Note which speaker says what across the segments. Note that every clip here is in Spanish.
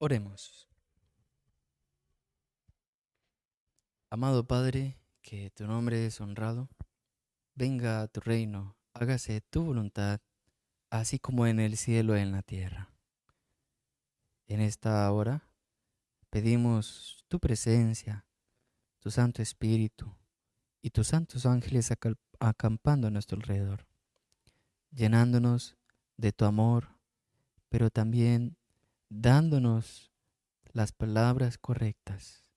Speaker 1: Oremos. Amado Padre, que tu nombre es honrado, venga a tu reino, hágase tu voluntad, así como en el cielo y en la tierra. En esta hora pedimos tu presencia, tu Santo Espíritu y tus santos ángeles acampando a nuestro alrededor, llenándonos de tu amor, pero también dándonos las palabras correctas.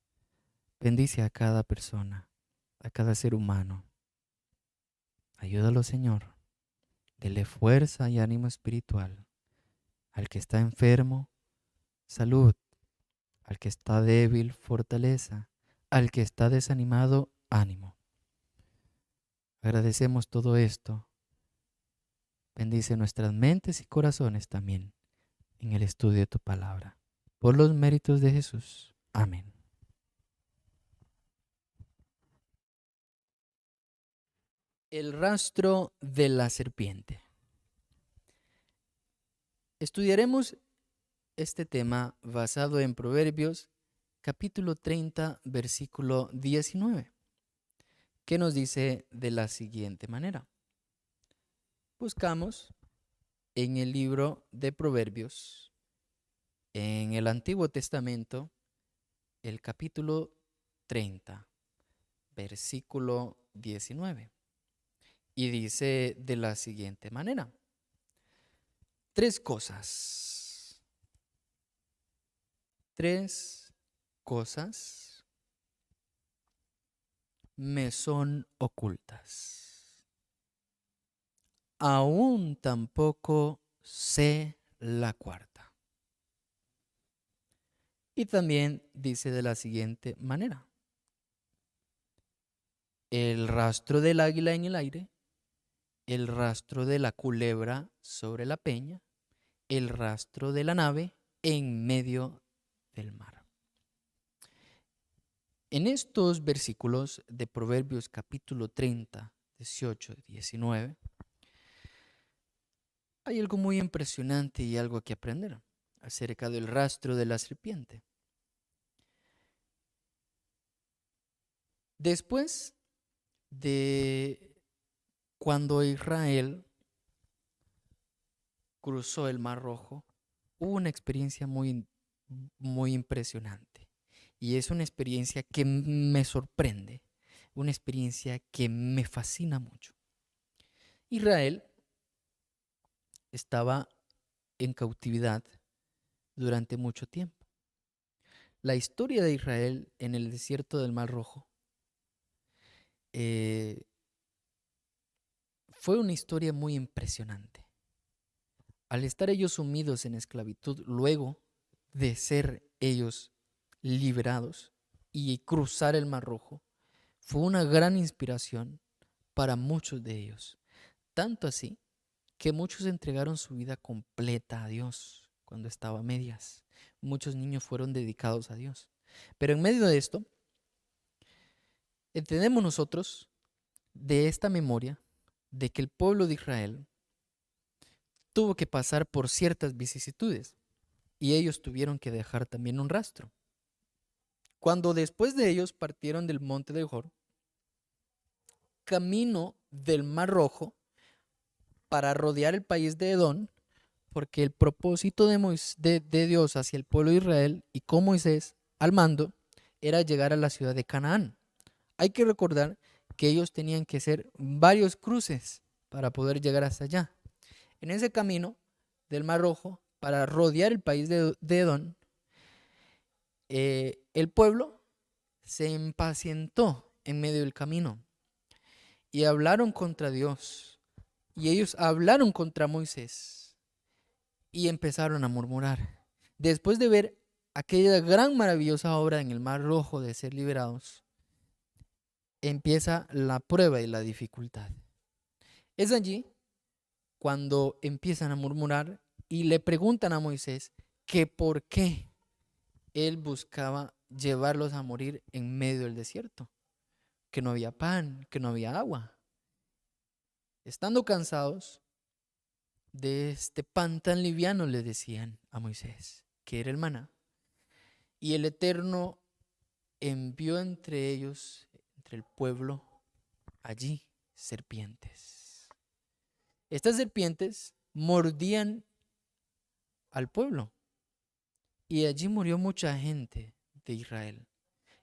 Speaker 1: Bendice a cada persona, a cada ser humano. Ayúdalo, Señor. Dele fuerza y ánimo espiritual. Al que está enfermo, salud. Al que está débil, fortaleza. Al que está desanimado, ánimo. Agradecemos todo esto. Bendice nuestras mentes y corazones también en el estudio de tu palabra. Por los méritos de Jesús. Amén. El rastro de la serpiente. Estudiaremos este tema basado en Proverbios capítulo 30, versículo 19, que nos dice de la siguiente manera. Buscamos en el libro de Proverbios, en el Antiguo Testamento, el capítulo 30, versículo 19. Y dice de la siguiente manera. Tres cosas me son ocultas. Aún tampoco sé la cuarta. Y también dice de la siguiente manera. El rastro del águila en el aire, el rastro de la culebra sobre la peña, el rastro de la nave en medio del mar. En estos versículos de Proverbios capítulo 30, 18 y 19, hay algo muy impresionante y algo que aprender acerca del rastro de la serpiente. Después de cuando Israel cruzó el Mar Rojo, hubo una experiencia muy impresionante. Y es una experiencia que me sorprende, una experiencia que me fascina mucho. Israel estaba en cautividad durante mucho tiempo. La historia de Israel en el desierto del Mar Rojo fue una historia muy impresionante. Al estar ellos sumidos en esclavitud, luego de ser ellos liberados y cruzar el Mar Rojo, fue una gran inspiración para muchos de ellos. Tanto así que muchos entregaron su vida completa a Dios cuando estaba a medias. Muchos niños fueron dedicados a Dios. Pero en medio de esto, entendemos nosotros de esta memoria de que el pueblo de Israel tuvo que pasar por ciertas vicisitudes y ellos tuvieron que dejar también un rastro. Cuando después de ellos partieron del monte de Jor, camino del Mar Rojo para rodear el país de Edom, porque el propósito de Dios hacia el pueblo de Israel y con Moisés al mando era llegar a la ciudad de Canaán. Hay que recordar que ellos tenían que hacer varios cruces para poder llegar hasta allá. En ese camino del Mar Rojo, para rodear el país de Edom, el pueblo se impacientó en medio del camino y hablaron contra Dios. Y ellos hablaron contra Moisés y empezaron a murmurar. Después de ver aquella gran maravillosa obra en el Mar Rojo de ser liberados, empieza la prueba y la dificultad. Es allí cuando empiezan a murmurar y le preguntan a Moisés que por qué él buscaba llevarlos a morir en medio del desierto, que no había pan, que no había agua. Estando cansados de este pan tan liviano, le decían a Moisés, que era el maná, Y el Eterno envió entre ellos, entre el pueblo, allí serpientes. Estas serpientes mordían al pueblo y allí murió mucha gente de Israel.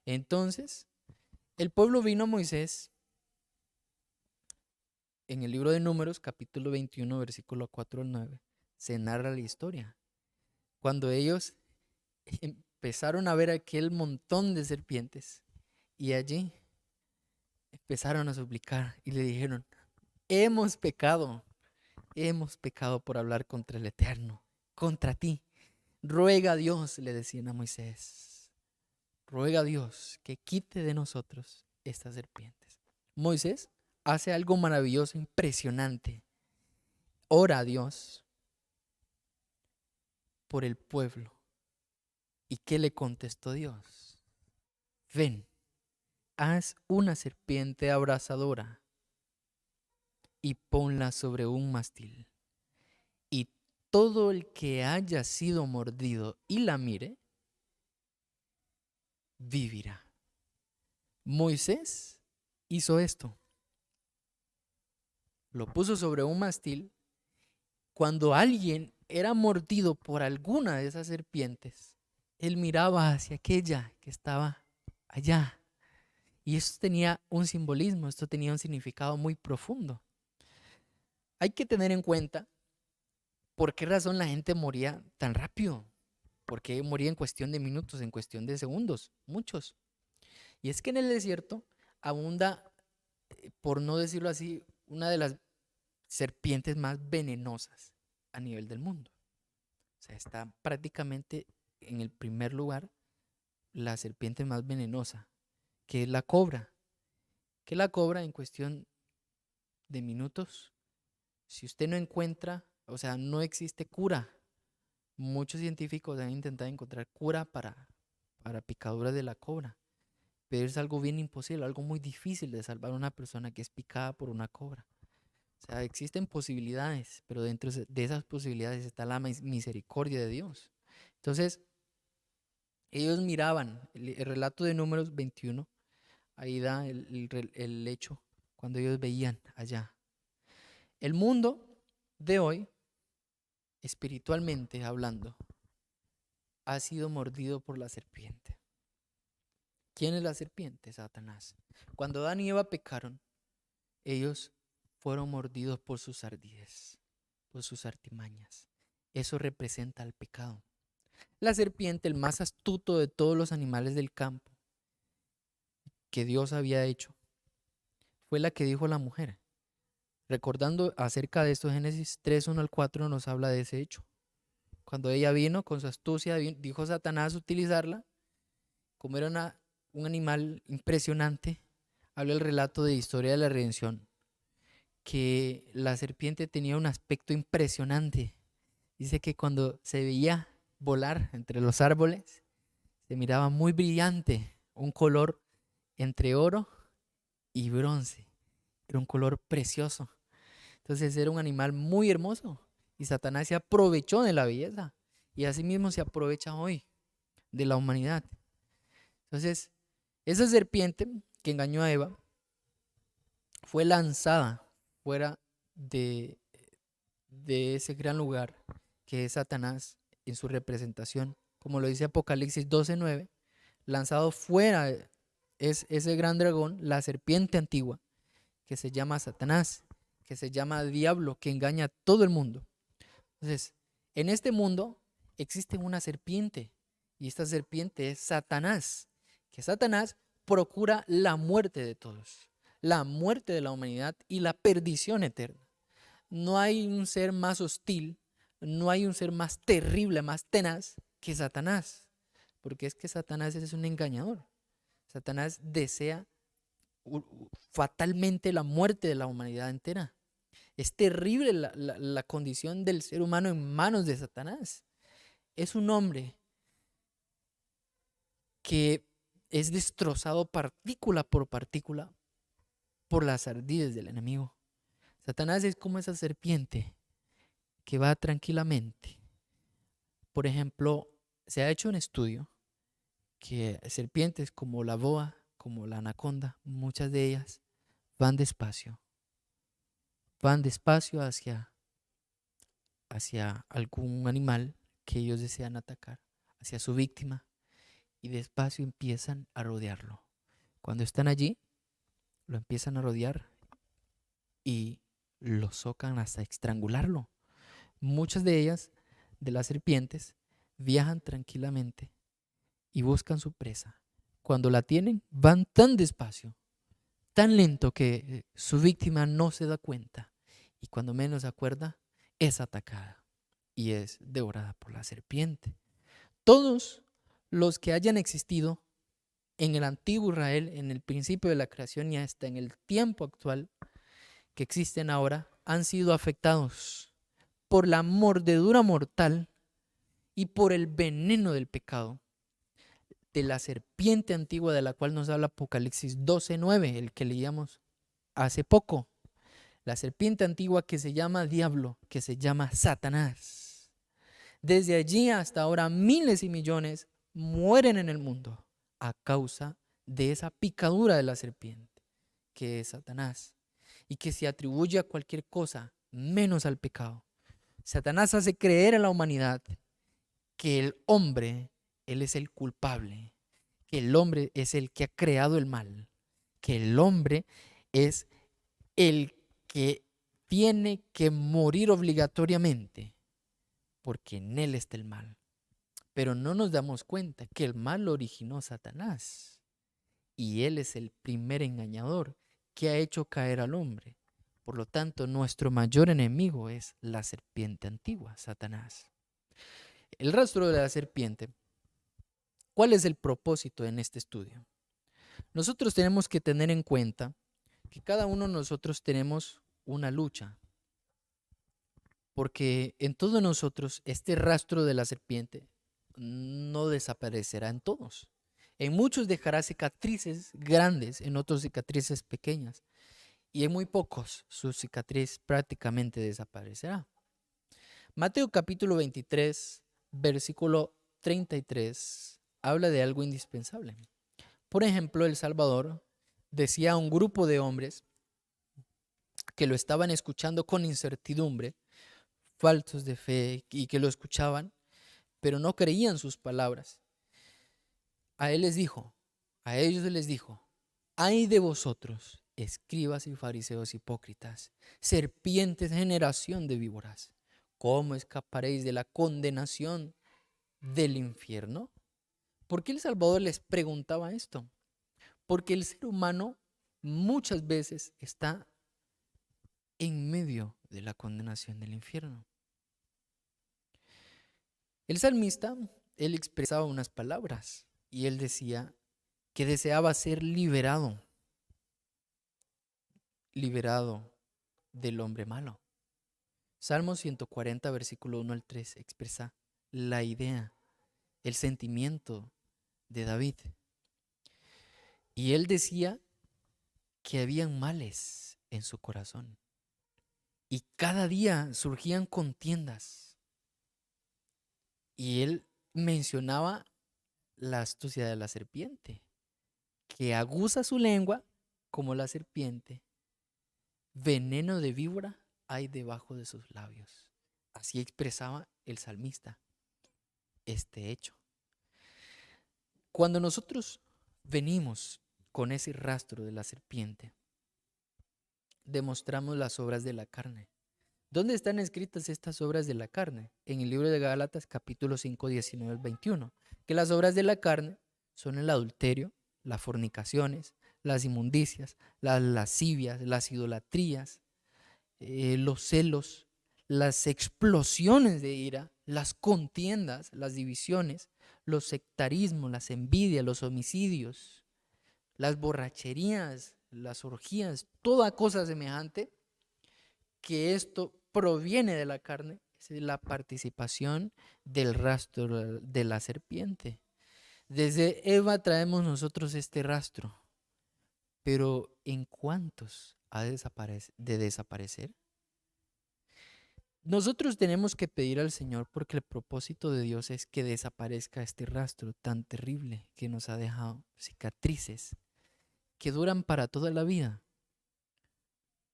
Speaker 1: Entonces, el pueblo vino a Moisés en el libro de Números, capítulo 21, versículo 4 al 9. Se narra la historia. Cuando ellos empezaron a ver aquel montón de serpientes y allí empezaron a suplicar y le dijeron, hemos pecado por hablar contra el Eterno, contra ti. Ruega a Dios, le decían a Moisés, ruega a Dios que quite de nosotros estas serpientes. Moisés hace algo maravilloso, impresionante. Ora a Dios por el pueblo. ¿Y qué le contestó Dios? Ven, haz una serpiente abrasadora y ponla sobre un mastil. Y todo el que haya sido mordido y la mire, vivirá. Moisés hizo esto. Lo puso sobre un mastil. Cuando alguien era mordido por alguna de esas serpientes, él miraba hacia aquella que estaba allá. Y esto tenía un simbolismo, esto tenía un significado muy profundo. Hay que tener en cuenta por qué razón la gente moría tan rápido. ¿Por qué moría en cuestión de minutos, en cuestión de segundos? Muchos. Y es que en el desierto abunda, por no decirlo así, una de las serpientes más venenosas a nivel del mundo. O sea, está prácticamente en el primer lugar la serpiente más venenosa, que es la cobra. Que la cobra en cuestión de minutos, si usted no encuentra, o sea, no existe cura. Muchos científicos han intentado encontrar cura para picaduras de la cobra, pero es algo bien imposible, algo muy difícil de salvar a una persona que es picada por una cobra. O sea, existen posibilidades, pero dentro de esas posibilidades está la misericordia de Dios. Entonces, ellos miraban el relato de Números 21, ahí da el hecho, cuando ellos veían allá. El mundo de hoy, espiritualmente hablando, ha sido mordido por la serpiente. ¿Quién es la serpiente? Satanás. Cuando Adán y Eva pecaron, ellos fueron mordidos por sus ardillas, por sus artimañas. Eso representa el pecado. La serpiente, el más astuto de todos los animales del campo que Dios había hecho, fue la que dijo a la mujer. Recordando acerca de esto, Génesis 3, 1 al 4 nos habla de ese hecho. Cuando ella vino con su astucia, dijo Satanás utilizarla, como era un animal impresionante, habla el relato de historia de la redención, que la serpiente tenía un aspecto impresionante. Dice que cuando se veía volar entre los árboles, se miraba muy brillante, un color entre oro y bronce. Era un color precioso. Entonces era un animal muy hermoso y Satanás se aprovechó de la belleza y asimismo se aprovecha hoy de la humanidad. Entonces, esa serpiente que engañó a Eva fue lanzada fuera de, de ese gran lugar que es Satanás en su representación, como lo dice Apocalipsis 12:9, lanzado fuera es ese gran dragón, la serpiente antigua, que se llama Satanás, que se llama Diablo, que engaña a todo el mundo. Entonces, en este mundo existe una serpiente y esta serpiente es Satanás, que Satanás procura la muerte de todos, la muerte de la humanidad y la perdición eterna. No hay un ser más hostil, no hay un ser más terrible, más tenaz que Satanás, porque es que Satanás es un engañador. Satanás desea fatalmente la muerte de la humanidad entera. Es terrible la condición del ser humano en manos de Satanás. Es un hombre que es destrozado partícula por partícula por las ardillas del enemigo. Satanás es como esa serpiente que va tranquilamente. Por ejemplo, se ha hecho un estudio que serpientes como la boa, como la anaconda, muchas de ellas van despacio hacia algún animal que ellos desean atacar, hacia su víctima, y despacio empiezan a rodearlo. Cuando están allí, lo empiezan a rodear y lo socan hasta estrangularlo. Muchas de ellas, de las serpientes, viajan tranquilamente y buscan su presa. Cuando la tienen, van tan despacio, tan lento que su víctima no se da cuenta, y cuando menos se acuerda, es atacada y es devorada por la serpiente. Todos los que hayan existido en el antiguo Israel, en el principio de la creación y hasta en el tiempo actual que existen ahora, han sido afectados por la mordedura mortal y por el veneno del pecado de la serpiente antigua de la cual nos habla Apocalipsis 12:9, el que leíamos hace poco. La serpiente antigua que se llama diablo, que se llama Satanás. Desde allí hasta ahora miles y millones mueren en el mundo a causa de esa picadura de la serpiente, que es Satanás, y que se atribuye a cualquier cosa menos al pecado. Satanás hace creer a la humanidad que el hombre, él es el culpable, que el hombre es el que ha creado el mal, que el hombre es el que tiene que morir obligatoriamente, porque en él está el mal. Pero no nos damos cuenta que el mal lo originó Satanás, y él es el primer engañador que ha hecho caer al hombre. Por lo tanto, nuestro mayor enemigo es la serpiente antigua, Satanás. El rastro de la serpiente. ¿Cuál es el propósito en este estudio? Nosotros tenemos que tener en cuenta que cada uno de nosotros tenemos una lucha, porque en todos nosotros este rastro de la serpiente no desaparecerá en todos. En muchos dejará cicatrices grandes, en otros cicatrices pequeñas, y en muy pocos su cicatriz prácticamente desaparecerá. Mateo capítulo 23, versículo 33, habla de algo indispensable. Por ejemplo, el Salvador decía a un grupo de hombres que lo estaban escuchando con incertidumbre, faltos de fe, y que lo escuchaban, pero no creían sus palabras. A ellos les dijo, ay de vosotros, escribas y fariseos hipócritas, serpientes, generación de víboras, ¿cómo escaparéis de la condenación del infierno? ¿Por qué el Salvador les preguntaba esto? Porque el ser humano muchas veces está en medio de la condenación del infierno. El salmista, él expresaba unas palabras y él decía que deseaba ser liberado del hombre malo. Salmo 140, versículo 1 al 3 expresa la idea, el sentimiento de David. Y él decía que habían males en su corazón y cada día surgían contiendas. Y él mencionaba la astucia de la serpiente, que aguza su lengua como la serpiente, veneno de víbora hay debajo de sus labios. Así expresaba el salmista este hecho. Cuando nosotros venimos con ese rastro de la serpiente, demostramos las obras de la carne. ¿Dónde están escritas estas obras de la carne? En el libro de Gálatas capítulo 5, 19 al 21, que las obras de la carne son el adulterio, las fornicaciones, las inmundicias, las lascivias, las idolatrías, los celos, las explosiones de ira, las contiendas, las divisiones, los sectarismos, las envidias, los homicidios, las borracherías, las orgías, toda cosa semejante, que esto proviene de la carne, es la participación del rastro de la serpiente. Desde Eva traemos nosotros este rastro, pero ¿en cuántos ha de desaparecer? Nosotros tenemos que pedir al Señor porque el propósito de Dios es que desaparezca este rastro tan terrible que nos ha dejado cicatrices que duran para toda la vida,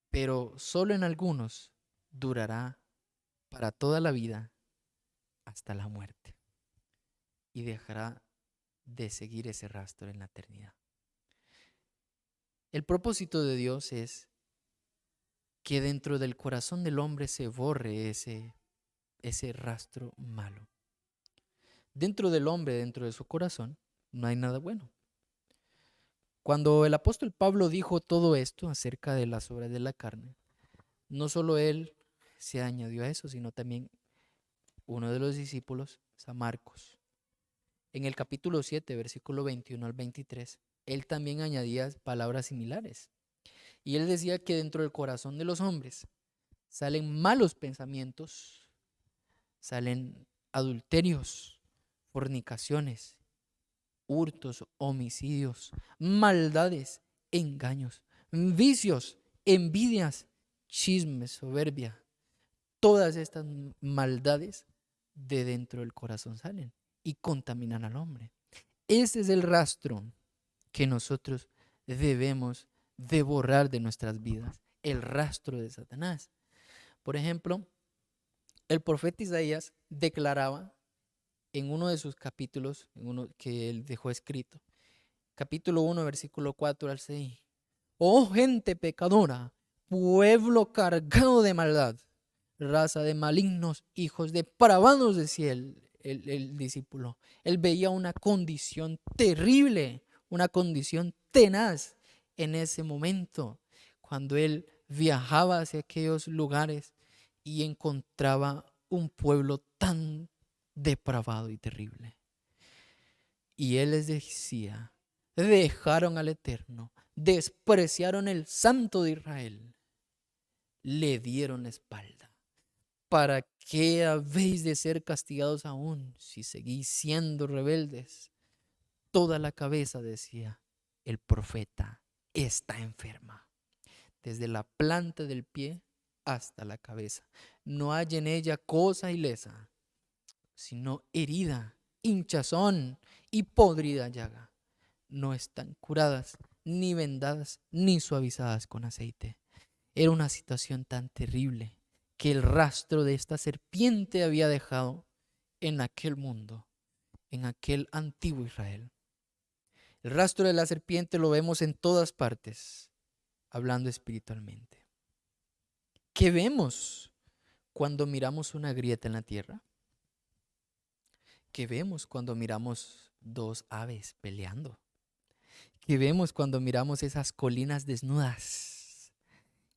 Speaker 1: pero solo en algunos durará para toda la vida hasta la muerte y dejará de seguir ese rastro en la eternidad. El propósito de Dios es que dentro del corazón del hombre se borre ese rastro malo. Dentro del hombre, dentro de su corazón, no hay nada bueno. Cuando el apóstol Pablo dijo todo esto acerca de las obras de la carne, no solo él se añadió a eso, sino también uno de los discípulos, San Marcos. En el capítulo 7, versículo 21 al 23, él también añadía palabras similares. Y él decía que dentro del corazón de los hombres salen malos pensamientos, salen adulterios, fornicaciones, hurtos, homicidios, maldades, engaños, vicios, envidias, chismes, soberbia. Todas estas maldades de dentro del corazón salen y contaminan al hombre. Ese es el rastro que nosotros debemos de borrar de nuestras vidas, el rastro de Satanás. Por ejemplo, el profeta Isaías declaraba en uno de sus capítulos, en uno que él dejó escrito, capítulo 1, versículo 4 al 6. Oh gente pecadora, pueblo cargado de maldad, raza de malignos, hijos depravados, decía el discípulo. Él veía una condición terrible, una condición tenaz en ese momento, cuando él viajaba hacia aquellos lugares y encontraba un pueblo tan depravado y terrible. Y él les decía, dejaron al Eterno, despreciaron el Santo de Israel, le dieron la espalda. ¿Para qué habéis de ser castigados aún si seguís siendo rebeldes? Toda la cabeza, decía el profeta, está enferma, desde la planta del pie hasta la cabeza. No hay en ella cosa ilesa, sino herida, hinchazón y podrida llaga. No están curadas, ni vendadas, ni suavizadas con aceite. Era una situación tan terrible que el rastro de esta serpiente había dejado en aquel mundo, en aquel antiguo Israel. El rastro de la serpiente lo vemos en todas partes, hablando espiritualmente. ¿Qué vemos cuando miramos una grieta en la tierra? ¿Qué vemos cuando miramos dos aves peleando? ¿Qué vemos cuando miramos esas colinas desnudas?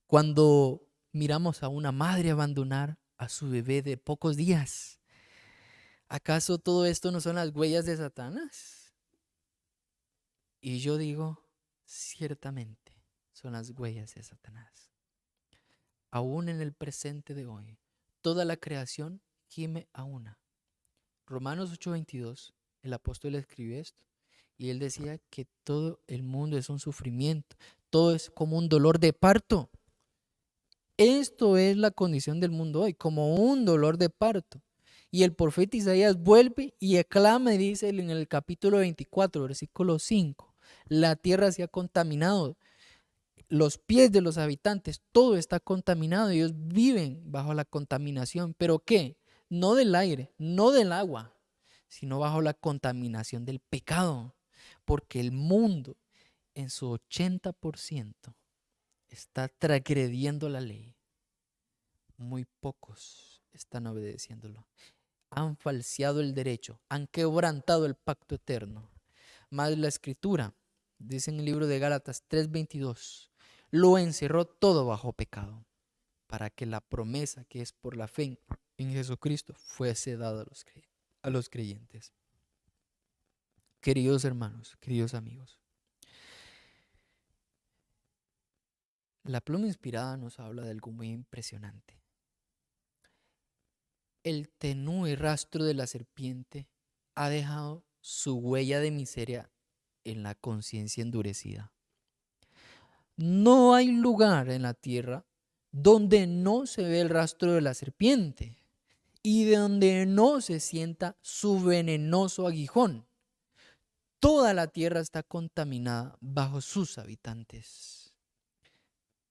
Speaker 1: Cuando miramos a una madre abandonar a su bebé de pocos días. ¿Acaso todo esto no son las huellas de Satanás? Y yo digo, ciertamente son las huellas de Satanás. Aún en el presente de hoy, toda la creación gime a una. Romanos 8:22, el apóstol escribió esto. Y él decía que todo el mundo es un sufrimiento, todo es como un dolor de parto. Esto es la condición del mundo hoy, como un dolor de parto. Y el profeta Isaías vuelve y aclama y dice en el capítulo 24, versículo 5, la tierra se ha contaminado, los pies de los habitantes, todo está contaminado, ellos viven bajo la contaminación, pero ¿qué? No del aire, no del agua, sino bajo la contaminación del pecado, porque el mundo en su 80% está transgrediendo la ley. Muy pocos están obedeciéndolo. Han falseado el derecho, han quebrantado el pacto eterno. Más la escritura, dice en el libro de Gálatas 3:22, lo encerró todo bajo pecado, para que la promesa que es por la fe en Jesucristo fuese dada a los creyentes. Queridos hermanos, queridos amigos, la pluma inspirada nos habla de algo muy impresionante. El tenue rastro de la serpiente ha dejado su huella de miseria en la conciencia endurecida. No hay lugar en la tierra donde no se ve el rastro de la serpiente y de donde no se sienta su venenoso aguijón. Toda la tierra está contaminada bajo sus habitantes.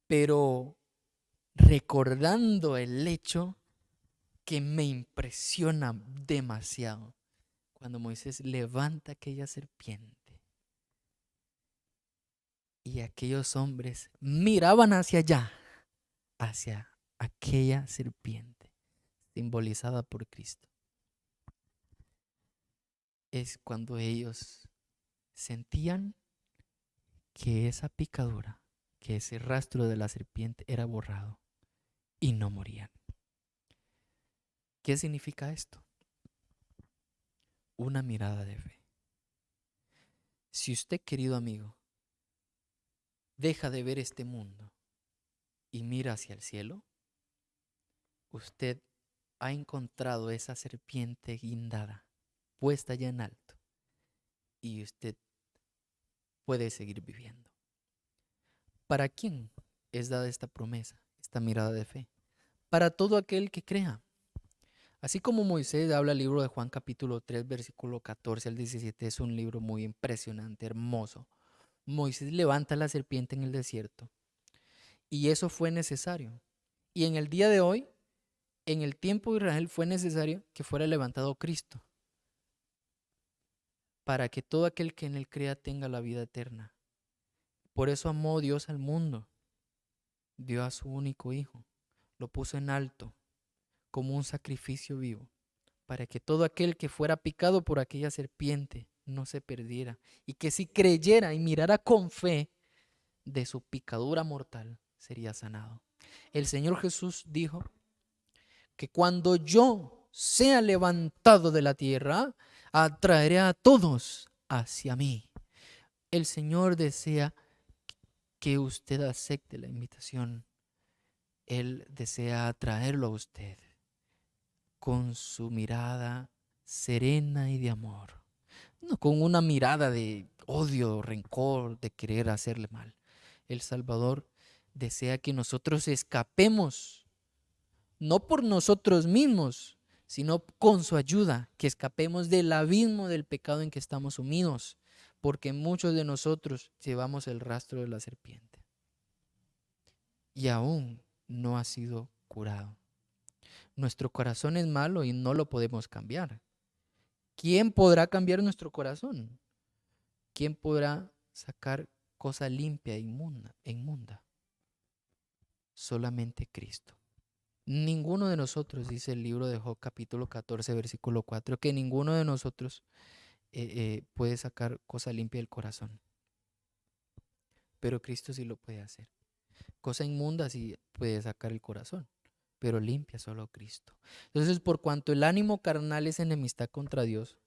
Speaker 1: Pero recordando el hecho que me impresiona demasiado, cuando Moisés levanta aquella serpiente y aquellos hombres miraban hacia allá, hacia aquella serpiente simbolizada por Cristo, es cuando ellos sentían que esa picadura, que ese rastro de la serpiente era borrado y no morían. ¿Qué significa esto? Una mirada de fe. Si usted, querido amigo, deja de ver este mundo y mira hacia el cielo, usted ha encontrado esa serpiente guindada, puesta ya en alto, y usted puede seguir viviendo. ¿Para quién es dada esta promesa, esta mirada de fe? Para todo aquel que crea. Así como Moisés habla el libro de Juan capítulo 3, versículo 14 al 17, es un libro muy impresionante, hermoso. Moisés levanta la serpiente en el desierto y eso fue necesario. Y en el día de hoy, en el tiempo de Israel, fue necesario que fuera levantado Cristo para que todo aquel que en él crea tenga la vida eterna. Por eso amó Dios al mundo, dio a su único hijo, lo puso en alto como un sacrificio vivo, para que todo aquel que fuera picado por aquella serpiente no se perdiera y que si creyera y mirara con fe de su picadura mortal sería sanado. El Señor Jesús dijo que cuando yo sea levantado de la tierra, atraeré a todos hacia mí. El Señor desea que usted acepte la invitación. Él desea atraerlo a usted con su mirada serena y de amor. No con una mirada de odio, rencor, de querer hacerle mal. El Salvador desea que nosotros escapemos, no por nosotros mismos, sino con su ayuda, que escapemos del abismo del pecado en que estamos sumidos, porque muchos de nosotros llevamos el rastro de la serpiente y aún no ha sido curado. Nuestro corazón es malo y no lo podemos cambiar. ¿Quién podrá cambiar nuestro corazón? ¿Quién podrá sacar cosa limpia e inmunda? Solamente Cristo. Ninguno de nosotros, dice el libro de Job capítulo 14, versículo 4, que ninguno de nosotros puede sacar cosa limpia del corazón. Pero Cristo sí lo puede hacer. Cosa inmunda sí puede sacar el corazón, pero limpia solo Cristo. Entonces, por cuanto el ánimo carnal es enemistad contra Dios,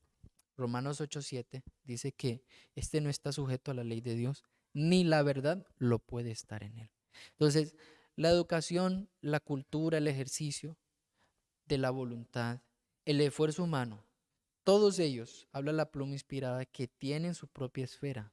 Speaker 1: Romanos 8:7 dice que este no está sujeto a la ley de Dios, ni la verdad lo puede estar en él. Entonces, la educación, la cultura, el ejercicio de la voluntad, el esfuerzo humano, todos ellos, habla la pluma inspirada, que tienen su propia esfera.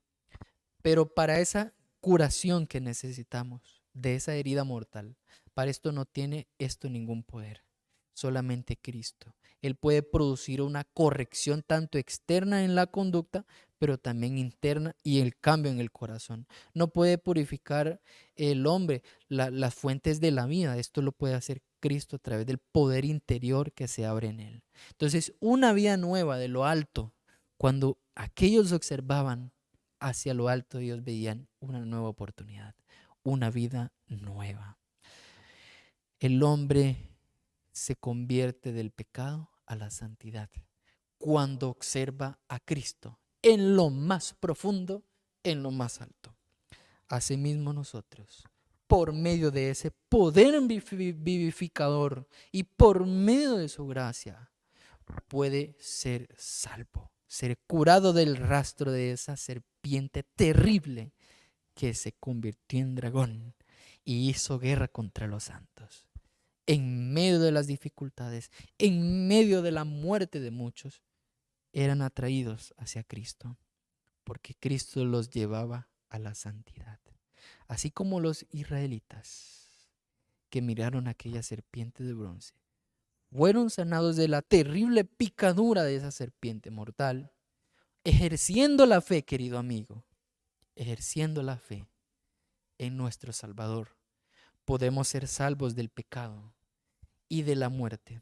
Speaker 1: Pero para esa curación que necesitamos, de esa herida mortal, para esto no tiene esto ningún poder, solamente Cristo. Él puede producir una corrección tanto externa en la conducta, pero también interna y el cambio en el corazón. No puede purificar el hombre las fuentes de la vida. Esto lo puede hacer Cristo a través del poder interior que se abre en él. Entonces, una vida nueva de lo alto, cuando aquellos observaban hacia lo alto, ellos veían una nueva oportunidad, una vida nueva. El hombre se convierte del pecado a la santidad cuando observa a Cristo en lo más profundo, en lo más alto. Asimismo nosotros, por medio de ese poder vivificador y por medio de su gracia, puede ser salvo, ser curado del rastro de esa serpiente terrible que se convirtió en dragón y hizo guerra contra los santos. En medio de las dificultades, en medio de la muerte de muchos, eran atraídos hacia Cristo, porque Cristo los llevaba a la santidad. Así como los israelitas que miraron aquella serpiente de bronce fueron sanados de la terrible picadura de esa serpiente mortal, ejerciendo la fe, querido amigo, ejerciendo la fe en nuestro Salvador, podemos ser salvos del pecado y de la muerte.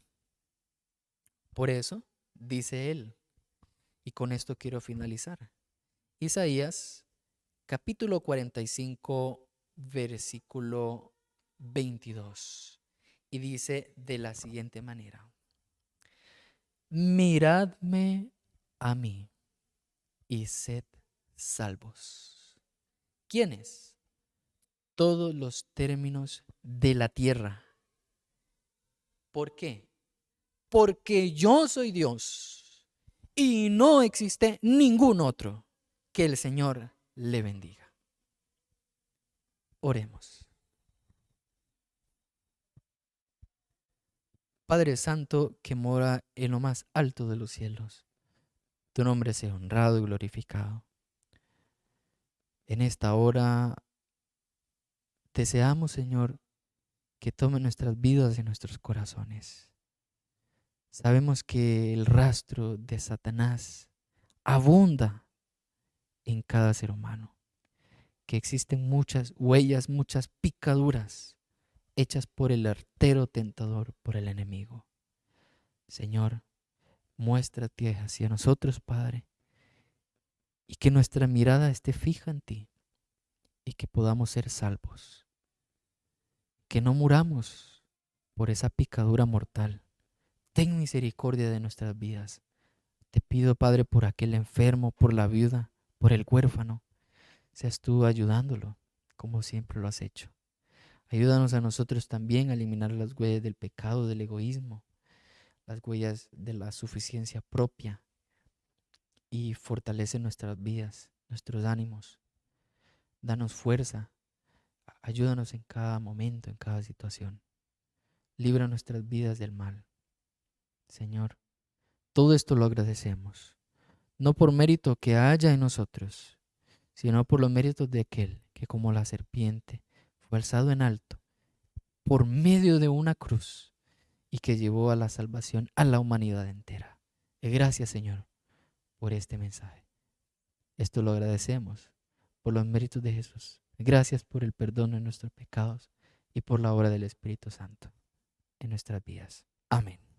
Speaker 1: Por eso, dice él, y con esto quiero finalizar, Isaías capítulo 45, versículo 22, y dice de la siguiente manera: miradme a mí y sed salvos. ¿Quiénes? Todos los términos de la tierra. ¿Por qué? Porque yo soy Dios y no existe ningún otro. Que el Señor le bendiga. Oremos. Padre Santo que mora en lo más alto de los cielos, tu nombre sea honrado y glorificado. En esta hora deseamos, Señor, que tome nuestras vidas y nuestros corazones. Sabemos que el rastro de Satanás abunda en cada ser humano, que existen muchas huellas, muchas picaduras hechas por el artero tentador, por el enemigo. Señor, muéstrate hacia nosotros, Padre, y que nuestra mirada esté fija en ti y que podamos ser salvos, que no muramos por esa picadura mortal. Ten misericordia de nuestras vidas. Te pido, Padre, por aquel enfermo, por la viuda, por el huérfano, seas tú ayudándolo, como siempre lo has hecho. Ayúdanos a nosotros también a eliminar las huellas del pecado, del egoísmo, las huellas de la suficiencia propia, y fortalece nuestras vidas, nuestros ánimos. Danos fuerza, ayúdanos en cada momento, en cada situación. Libra nuestras vidas del mal. Señor, todo esto lo agradecemos, no por mérito que haya en nosotros, sino por los méritos de aquel que como la serpiente fue alzado en alto por medio de una cruz y que llevó a la salvación a la humanidad entera. Gracias, Señor, por este mensaje. Esto lo agradecemos por los méritos de Jesús. Gracias por el perdón de nuestros pecados y por la obra del Espíritu Santo en nuestras vidas. Amén.